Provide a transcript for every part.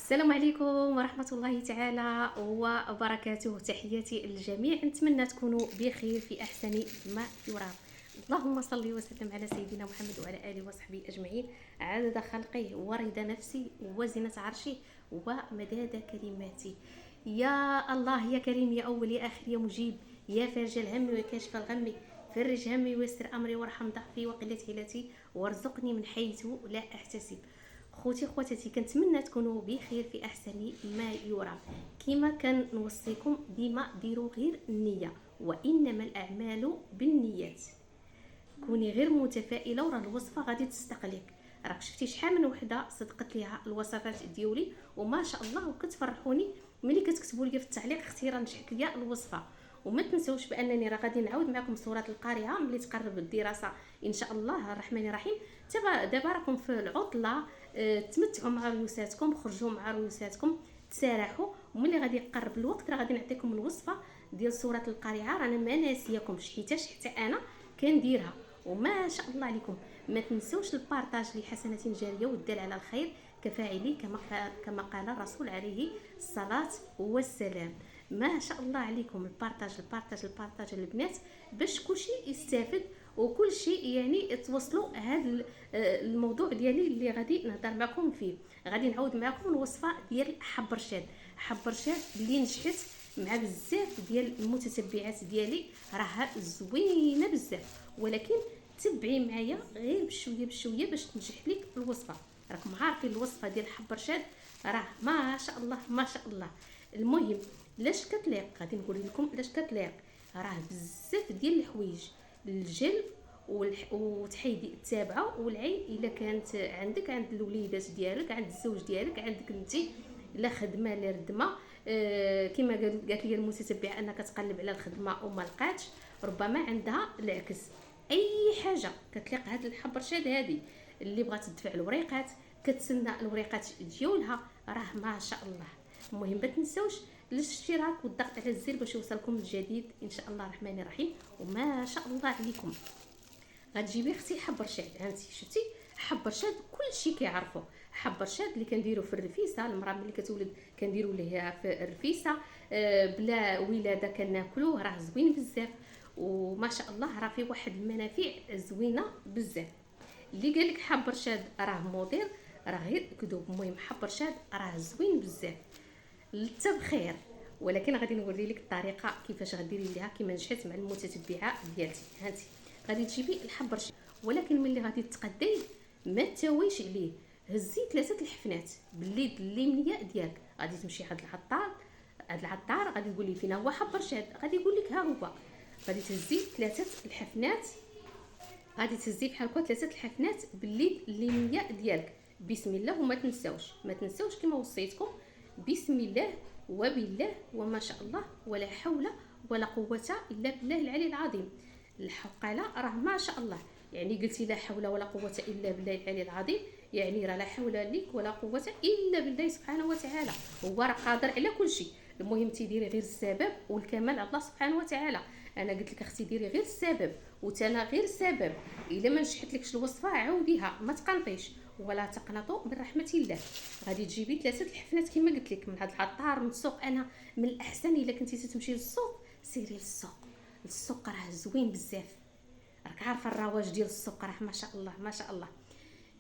السلام عليكم ورحمة الله تعالى وبركاته. تحياتي للجميع، نتمنى تكونوا بخير في أحسن ما يرام. اللهم صل وسلم على سيدنا محمد وعلى آله وصحبه أجمعين، عدد خلقه ورضا نفسه وزنة عرشه ومداد كلماته. يا الله يا كريم يا أول يا آخر يا مجيب، يا فرج الهم وكاشف الغم، فرج همي ويسر أمري وارحم ضعفي وقلة حيلتي وارزقني من حيث لا أحتسب. خوتي خواتاتي، كنتمنى تكونوا بخير في احسن ما يرام. كما كنوصيكم ديما ديروا غير النيه، وانما الاعمال بالنيات. كوني غير متفائله وراه الوصفه غادي تستقلك. راك شفتي شحال من وحده صدقت ليها الوصفات ديالي وما شاء الله، وكتفرحوني ملي كتكتبوا لي في التعليق اختي راه نجحت ليا الوصفه. وما تنسوش بانني راه غادي نعاود معكم سوره القارعه ملي تقرب الدراسه ان شاء الله الرحمن الرحيم. دابا راكم في العطله، تمتعوا مع ريوساتكم، خرجوا مع ريوساتكم، تسارحوا، وملي غادي يقرب الوقت راه غادي نعطيكم الوصفه ديال سوره القارعه. رانا ما ناسياكمش حيتاش حتى انا كنديرها وما شاء الله عليكم. ما تنسوش البارطاج لحسنة جارية والدال على الخير كفاعله، كما قال الرسول عليه الصلاة والسلام. ما شاء الله عليكم، البارطاج البارطاج البارطاج البنات، باش كلشي يستافد وكل شيء يعني توصلوا هذا الموضوع ديالي اللي غادي نهضر معكم فيه. غادي نعاود معكم الوصفه ديال حب رشاد. حب رشاد اللي نجحت مع بزاف ديال المتتبعات ديالي، راها زوينه بزاف، ولكن تبعي معايا غير بشويه بشويه باش تنجح لك الوصفه. راكم عارفين الوصفه ديال حب رشاد راه ما شاء الله ما شاء الله. المهم لاش كتليق، غادي نقول لكم لاش كتليق. راه بزاف ديال الحوايج، الجلب وتحيدي التابعه والعين الا كانت عندك، عند الوليدات ديالك، عند الزوج ديالك، عندك انت، لا خدمه لا ردمه. كما قالت لي المتتبعه انها كتقلب على الخدمه وما لقاتش، ربما عندها العكس. اي حاجه كتليق هاد الحب رشاد هادي، اللي بغات تدفع الوريقات كتسنى الوريقات ديالها، راه ما شاء الله. المهم ما تنساوش الاشتراك والضغط على الزر باش يوصلكم الجديد ان شاء الله الرحمن الرحيم. وما شاء الله عليكم. غتجيبي اختي حب رشاد، هانتي شفتي حب رشاد كلشي كيعرفو. حب رشاد اللي كنديرو في الرفيسه، المراه ملي كتولد كنديرو ليها في الرفيسه، بلا ولاده كناكلوه، راه زوين بزاف وما شاء الله، راه فيه واحد المنافع زوينه بزاف. اللي قالك حب رشاد راه مضر راه غير كذوب. المهم حب رشاد راه زوين بزاف للتبخير، ولكن غادي نوري لك الطريقه كيفاش غديري ليها كيما نجحت مع المتتبعه ديالتي. هانتي غادي تجيبي الحب رشاد، ولكن ملي غادي تقديه ما تاويش عليه. هزي 3 الحفنات باليد اليمنيه ديالك، غادي تمشي عند العطار. هاد العطار غادي تقول لي فين هو حب رشاد، غادي يقول لك ها هو. غادي تهزي 3 الحفنات، غادي تهزي بحال هكا 3 الحفنات باليد اليمنيه ديالك. بسم الله، وما تنساوش ما تنساوش كما وصيتكم، بسم الله وبالله وما شاء الله ولا حول ولا قوه الا بالله العلي العظيم. الحقاله راه ما شاء الله، يعني قلتي لا حول ولا قوه الا بالله العلي العظيم، يعني راه لا حول لك ولا قوه الا بالله سبحانه وتعالى. هو راه قادر على كل شيء. المهم تيديري غير السبب والكمال على الله سبحانه وتعالى. انا قلت لك اختي ديري غير السبب وتانا غير السبب. الا ما نجحت لكش الوصفه عاوديها، ما تقنطيش ولا تقنطوا من رحمه الله. غادي تجيبي 3 الحفنات كما قلت لك من هذا العطار، من السوق. انا من الاحسن الا كنتي تمشي للسوق سيري للسوق. السوق راه زوين بزاف، راك عارفه الرواج ديال السوق راه ما شاء الله ما شاء الله.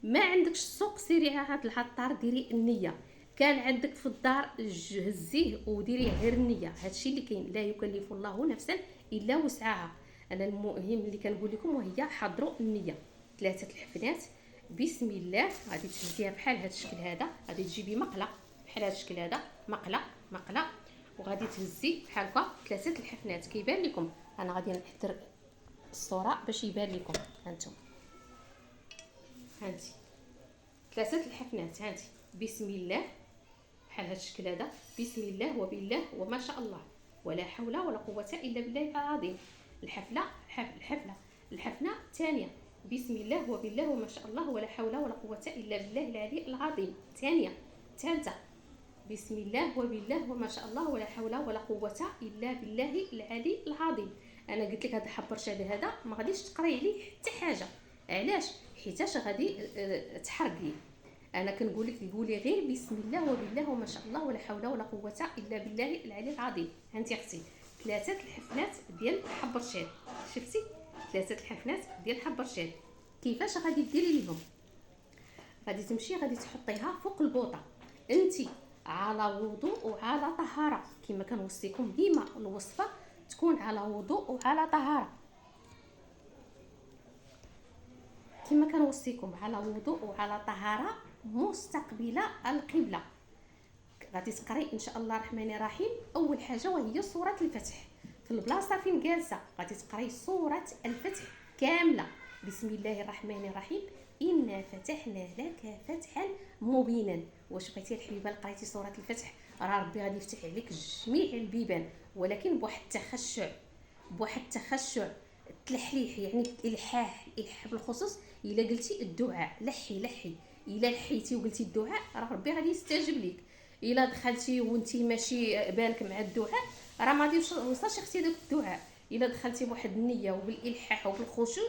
ما عندكش السوق سيري هاد العطار ديري النيه. كان عندك في الدار هزيه وديري غير النيه. هادشي اللي كاين، لا يكلف الله نفسا الا وسعها. انا المهم اللي كنقول لكم وهي حضروا النيه. 3 الحفنات بسم الله، غادي تهزيها بحال هذا الشكل هذا. غادي تجيبي مقله بحال هذا الشكل هذا، مقله مقله، وغادي تهزي بحال هكا 3 الحفنات. كيبان لكم انا غادي نحضر الصوره باش يبان لكم. هانتم هانتي 3 الحفنات، هانتي بسم الله بحال هذا الشكل هذا، بسم الله وبالله وما شاء الله ولا حول ولا قوه الا بالله العظيم. الحفنه الثانيه بسم الله وبالله وما شاء الله ولا حول ولا قوه الا بالله العلي العظيم. ثانيه ثالثه بسم الله وبالله وما شاء الله ولا حول ولا قوه الا بالله العلي العظيم. انا قلت لك هذا حب رشاد هذا ما غاديش تقراي عليه حتى حاجه. علاش؟ حيتاش غادي تحرقيه. انا كنقول لك قولي غير بسم الله وبالله وما شاء الله ولا حول ولا قوه الا بالله العلي العظيم. هانتي اختي 3 الحفنات ديال حب الرشاد، شفتي 3 الحفنات ديال حب الرشاد. كيفاش غادي ديري ليهم؟ غادي تمشي غادي تحطيها فوق البوطه، انت على وضوء وعلى طهاره، كما كنوصيكم ديما الوصفه تكون على وضوء وعلى طهاره، كما كنوصيكم على وضوء وعلى طهاره مستقبله القبله. غادي تقري ان شاء الله الرحمن الرحيم اول حاجه وهي سوره الفتح. في البلاصه فين جالسه غادي تقري سوره الفتح كامله. بسم الله الرحمن الرحيم انا فتحنا لك فتحا مبينا. واش بغيتي الحبيبه قريتي سوره الفتح راه ربي غادي يفتح عليك جميع البيبان، ولكن بواحد التخشع، بواحد التخشع تلحليح، يعني الالحاح بالخصوص الا قلتي الدعاء. لحي الا لحيتي وقلتي الدعاء راه ربي غادي يستجب لك. الا دخلتي وانتي ماشي بالك مع الدعاء راه ما غاديش يوصلش اختي داك الدعاء. الا دخلتي بواحد النيه وبالالحاح وبالخشوع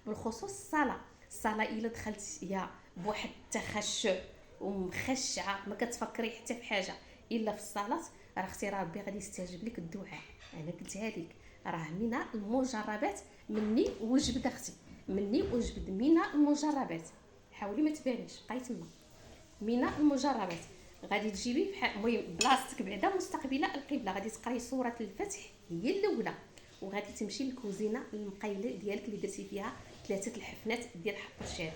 بالخصوص الصلاه الا دخلتيها بواحد التخشع ومخشعه ما كتفكري حتى في حاجه الا في الصلاه، راه اختي راه ربي غادي يستجيب لك الدعاء. انا قلتها لك راه من المجربات، مني وجبد اختي، مني وجبد من المجربات. حاولي ما تبانيش بقاي تما. من المجربات غادي تجيبي المهم بلاصتك بعدا مستقبله القبله. غادي تقراي سوره الفتح هي الاولى، وغادي تمشي للكوزينه المقيله ديالك اللي درتي فيها 3 الحفنات ديال حب الرشاد.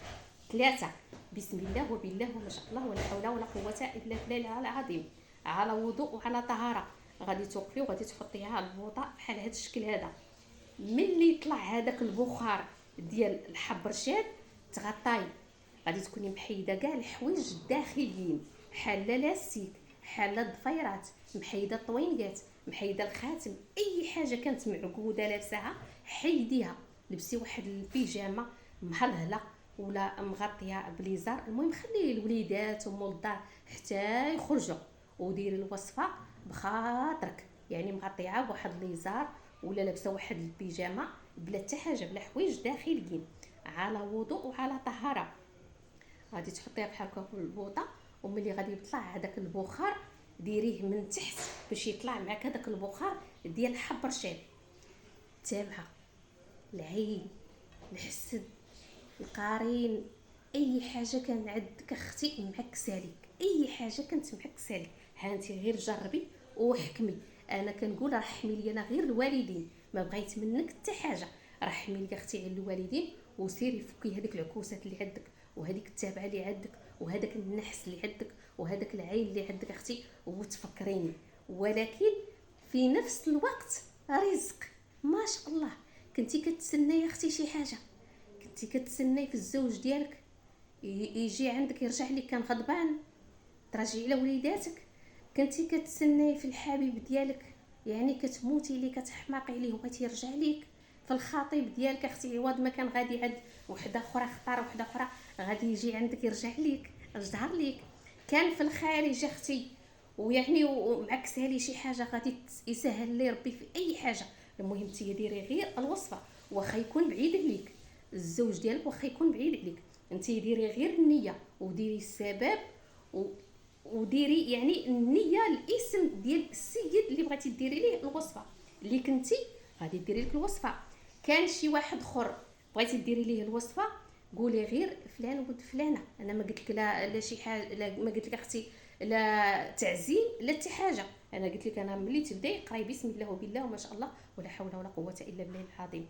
3 بسم الله وبالله وما شاء الله ولا حول ولا قوه الا بالله العظيم على وضوء وعلى طهاره. غادي توقفي وغادي تحطيها على البوطه بحال هذا الشكل هذا. ملي يطلع هذاك البخار ديال الحب الرشاد تغطاي. غادي تكوني محيده كاع الحوايج الداخليين، حاله لاستيك، حاله الضفيرات، محيده الطوينكات، محيده الخاتم، اي حاجه كانت معقوده لابساها حيديها. لبسي واحد البيجامه مهلهله ولا مغطيه بليزار، المهم خلي الوليدات ومول الدار حتى يخرجوا، وديري الوصفه بخاطرك، يعني مغطيها بواحد الليزار ولا لابسه واحد البيجامه بلا حتى حاجه، بلا حوايج داخليين، على وضوء وعلى طهاره. غادي تحطيها بحال هكا في البوطه، وملي غادي يطلع هذاك البخار ديريه من تحت باش يطلع معك هذاك البخار ديال حب الرشاد. تابعه العين، الحسد، القارين، اي حاجه كان عندك اختي معكسه لك، اي حاجه كانت معكسه لك، ها انت غير جربي وحكمي. انا كنقول رحمي لي انا غير الوالدين، ما بغيت منك حتى حاجه، رحمي لي اختي على الوالدين وسيري فكي هذيك العكوسات اللي عندك وهذيك التابعه اللي عندك وهذاك النحس اللي عندك وهذاك العين اللي عندك اختي وتفكريني. ولكن في نفس الوقت رزق ما شاء الله. كنتي كتسناي يا اختي شي حاجه، كنتي كتسناي في الزوج ديالك يجي عندك يرجع لك كان غضبان ترجعي على وليداتك، كنتي كتسناي في الحبيب ديالك يعني كتموتي ليه كتحماقي ليه وبغيتي يرجع ليك، في الخطيب ديالك اختي عوض ما كان غادي عند وحده اخرى اختار وحده اخرى غادي يجي عندك يرجع ليك يظهر ليك، كان في الخارج اختي ويعني ومعكسها لي شي حاجه غادي يسهل لي ربي في اي حاجه. المهم انت ديري غير الوصفه واخا يكون بعيد عليك الزوج ديالك، واخا يكون بعيد عليك انت ديري غير النيه وديري السبب وديري يعني النيه الاسم ديال السيد اللي بغيتي ديري ليه الوصفه اللي كنتي غادي ديري لك الوصفه. كان شي واحد اخر بغيتي ديري ليه الوصفه قولي غير فلان ولد فلانه، انا ما قلت لك لا شي حاجه، لا ما قلت لك اختي لا تعزيم لا حتى حاجه، انا قلت لك انا ملي تبداي قراي بسم الله وبالله وما شاء الله ولا حول ولا قوه الا بالله العظيم.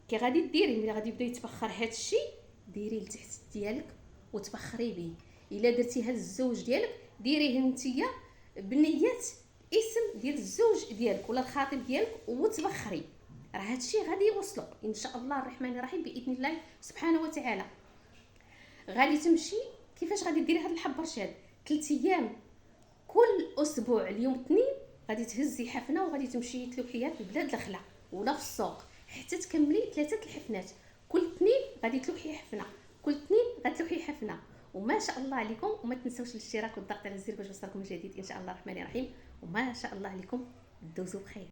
كي غادي ديري ملي غادي يبدا يتبخر هذا الشيء ديري لتحت ديالك وتبخري به. الا درتيها للزوج ديالك ديريه نتيا بنيه اسم ديال الزوج ديالك ولا الخطيب ديالك وتبخري، راه هادشي غادي يوصلك ان شاء الله الرحمن الرحيم باذن الله سبحانه وتعالى. غادي تمشي كيفاش غادي ديري هاد الحب رشاد 3 ايام كل اسبوع اليوم الاثنين غادي تهزي حفنه وغادي تمشي تلوحيها في بلاد الخلا ولا في السوق حتى تكملي 3 الحفنات. كل اثنين غادي تلوحي حفنه، كل اثنين غتلوحي حفنه. وما شاء الله عليكم، وما تنسوش الاشتراك والضغط على الزر باش يوصلكم الجديد ان شاء الله الرحمن الرحيم. وما شاء الله عليكم دوزوا بخير.